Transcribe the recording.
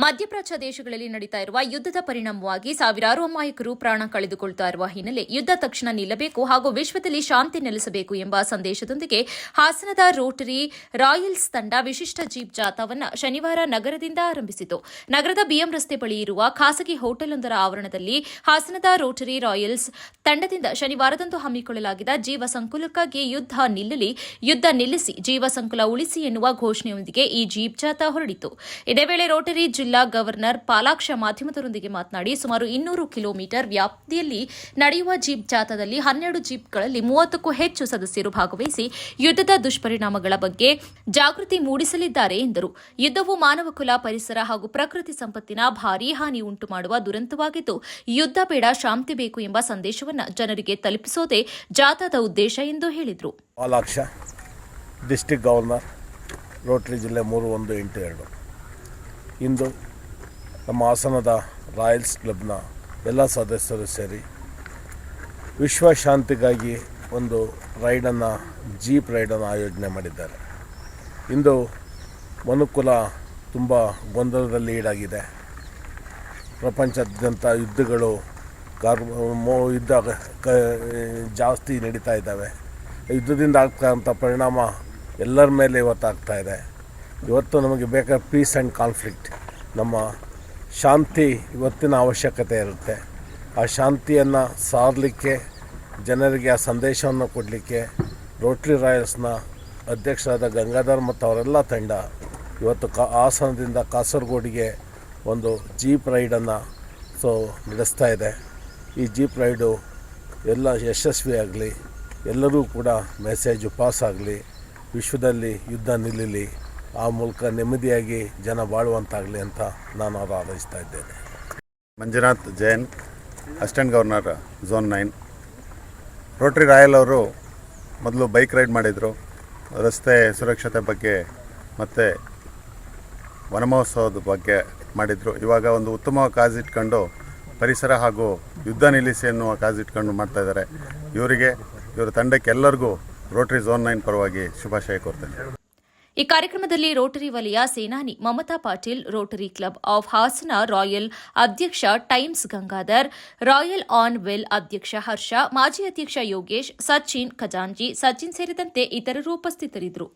ಮಧ್ಯಪ್ರಾಚ್ಯ ದೇಶಗಳಲ್ಲಿ ನಡೀತಾ ಇರುವ ಯುದ್ಧದ ಪರಿಣಾಮವಾಗಿ ಸಾವಿರಾರು ಅಮಾಯಕರು ಪ್ರಾಣ ಕಳೆದುಕೊಳ್ತಾ ಇರುವ ಹಿನ್ನೆಲೆ ಯುದ್ಧ ತಕ್ಷಣ ನಿಲ್ಲಬೇಕು ಹಾಗೂ ವಿಶ್ವದಲ್ಲಿ ಶಾಂತಿ ನೆಲೆಸಬೇಕು ಎಂಬ ಸಂದೇಶದೊಂದಿಗೆ ಹಾಸನದ ರೋಟರಿ ರಾಯಲ್ಸ್ ತಂಡ ವಿಶಿಷ್ಟ ಜೀಪ್ ಜಾಥಾವನ್ನು ಶನಿವಾರ ನಗರದಿಂದ ಆರಂಭಿಸಿತು. ನಗರದ ಬಿಎಂ ರಸ್ತೆ ಬಳಿ ಇರುವ ಖಾಸಗಿ ಹೋಟೆಲ್ವೊಂದರ ಆವರಣದಲ್ಲಿ ಹಾಸನದ ರೋಟರಿ ರಾಯಲ್ಸ್ ತಂಡದಿಂದ ಶನಿವಾರದಂದು ಹಮ್ಮಿಕೊಳ್ಳಲಾಗಿದ್ದ ಜೀವ ಸಂಕುಲಕ್ಕಾಗಿ ಯುದ್ಧ ನಿಲ್ಲಲಿ, ಯುದ್ಧ ನಿಲ್ಲಿಸಿ, ಜೀವ ಸಂಕುಲ ಉಳಿಸಿ ಎನ್ನುವ ಘೋಷಣೆಯೊಂದಿಗೆ ಈ ಜೀಪ್ ಜಾಥಾ ಹೊರಡಿತು. ಇದೇ ವೇಳೆ ರೋಟರಿ ಜಿಲ್ಲಾ ಗವರ್ನರ್ ಪಾಲಾಕ್ಷ ಮಾಧ್ಯಮದವರೊಂದಿಗೆ ಮಾತನಾಡಿ, ಸುಮಾರು 200 ಕಿಲೋಮೀಟರ್ ವ್ಯಾಪ್ತಿಯಲ್ಲಿ ನಡೆಯುವ ಜೀಪ್ ಜಾಥಾದಲ್ಲಿ 12 ಜೀಪ್ಗಳಲ್ಲಿ 30ಕ್ಕೂ ಹೆಚ್ಚು ಸದಸ್ಯರು ಭಾಗವಹಿಸಿ ಯುದ್ಧದ ದುಷ್ಪರಿಣಾಮಗಳ ಬಗ್ಗೆ ಜಾಗೃತಿ ಮೂಡಿಸಲಿದ್ದಾರೆ ಎಂದರು. ಯುದ್ಧವು ಮಾನವ ಕುಲ, ಪರಿಸರ ಹಾಗೂ ಪ್ರಕೃತಿ ಸಂಪತ್ತಿನ ಭಾರೀ ಹಾನಿ ಉಂಟು ಮಾಡುವ ದುರಂತವಾಗಿದ್ದು, ಯುದ್ಧ ಬೇಡ, ಶಾಂತಿ ಬೇಕು ಎಂಬ ಸಂದೇಶವನ್ನು ಜನರಿಗೆ ತಲುಪಿಸೋದೇ ಜಾಥಾದ ಉದ್ದೇಶ ಎಂದು ಹೇಳಿದರು. ಪಾಲಾಕ್ಷ, ಡಿಸ್ಟ್ರಿಕ್ಟ್ ಗವರ್ನರ್, ರೋಟರಿ ಜಿಲ್ಲೆ 3182. ಇಂದು ನಮ್ಮ ಹಾಸನದ ರಾಯಲ್ಸ್ ಕ್ಲಬ್ನ ಎಲ್ಲ ಸದಸ್ಯರು ಸೇರಿ ವಿಶ್ವ ಶಾಂತಿಗಾಗಿ ಒಂದು ಜೀಪ್ ರೈಡನ್ನು ಆಯೋಜನೆ ಮಾಡಿದ್ದಾರೆ. ಇಂದು ಮನುಕುಲ ತುಂಬ ಗೊಂದಲದಲ್ಲಿ ಈಡಾಗಿದೆ. ಪ್ರಪಂಚದಾದ್ಯಂತ ಯುದ್ಧಗಳು ಜಾಸ್ತಿ ನಡೀತಾ ಇದ್ದಾವೆ. ಯುದ್ಧದಿಂದ ಆಗ್ತಕ್ಕಂಥ ಪರಿಣಾಮ ಎಲ್ಲರ ಮೇಲೆ ಇವತ್ತಾಗ್ತಾ ಇದೆ. ಇವತ್ತು ನಮಗೆ ಬೇಕಾದ ಪೀಸ್ ಆ್ಯಂಡ್ ಕಾನ್ಫ್ಲಿಕ್ಟ್, ನಮ್ಮ ಶಾಂತಿ ಇವತ್ತಿನ ಅವಶ್ಯಕತೆ ಇರುತ್ತೆ. ಆ ಶಾಂತಿಯನ್ನು ಸಾರಲಿಕ್ಕೆ, ಜನರಿಗೆ ಆ ಸಂದೇಶವನ್ನು ಕೊಡಲಿಕ್ಕೆ ರೋಟರಿ ರಾಯಲ್ಸ್ನ ಅಧ್ಯಕ್ಷರಾದ ಗಂಗಾಧರ್ ಮತ್ತು ಅವರೆಲ್ಲ ತಂಡ ಇವತ್ತು ಹಾಸನದಿಂದ ಕಾಸರಗೋಡಿಗೆ ಒಂದು ಜೀಪ್ ರೈಡನ್ನು ನಡೆಸ್ತಾ ಇದೆ. ಈ ಜೀಪ್ ರೈಡು ಎಲ್ಲ ಯಶಸ್ವಿಯಾಗಲಿ, ಎಲ್ಲರೂ ಕೂಡ ಮೆಸೇಜು ಪಾಸ್ ಆಗಲಿ, ವಿಶ್ವದಲ್ಲಿ ಯುದ್ಧ ನಿಲ್ಲಲಿ, ಆ ಮೂಲಕ ನೆಮ್ಮದಿಯಾಗಿ ಜನ ಬಾಳುವಂತಾಗಲಿ ಅಂತ ನಾನು ಹಾರೈಸ್ತಾ ಇದ್ದೇನೆ. Manjunath Jain, assistant governor zone 9. Rotary royal ಅವರು ಮೊದಲು ಬೈಕ್ ರೈಡ್ ಮಾಡಿದರು, ರಸ್ತೆ ಸುರಕ್ಷತೆ ಬಗ್ಗೆ ಮತ್ತು ವನಮಹೋತ್ಸವದ ಬಗ್ಗೆ ಮಾಡಿದರು. ಇವಾಗ ಒಂದು ಉತ್ತಮ ಕಾಜಿಟ್ಕೊಂಡು ಪರಿಸರ ಹಾಗೂ ಯುದ್ಧ ನಿಲ್ಲಿಸಿ ಎನ್ನುವ ಕಾಜಿಟ್ಕೊಂಡು ಮಾಡ್ತಾಯಿದ್ದಾರೆ. ಇವರ ತಂಡಕ್ಕೆ ಎಲ್ಲರಿಗೂ ರೋಟರಿ ಝೋನ್ 9 ಪರವಾಗಿ ಶುಭಾಶಯ ಕೋರ್ತೇನೆ. ಈ ಕಾರ್ಯಕ್ರಮದಲ್ಲಿ ರೋಟರಿ ವಲಯ ಸೇನಾನಿ Mamata Patil, Rotary club of Hassan royal ಅಧ್ಯಕ್ಷ ಟೈಮ್ಸ್ ಗಂಗಾಧರ್, ರಾಯಲ್ ಆನ್ ವೆಲ್ ಅಧ್ಯಕ್ಷ ಹರ್ಷ, ಮಾಜಿ ಅಧ್ಯಕ್ಷ ಯೋಗೇಶ್, ಸಚಿನ್ ಖಜಾಂಜಿ, ಸಚಿನ್ ಸೇರಿದಂತೆ ಇತರರು ಉಪಸ್ಥಿತರಿದ್ದರು.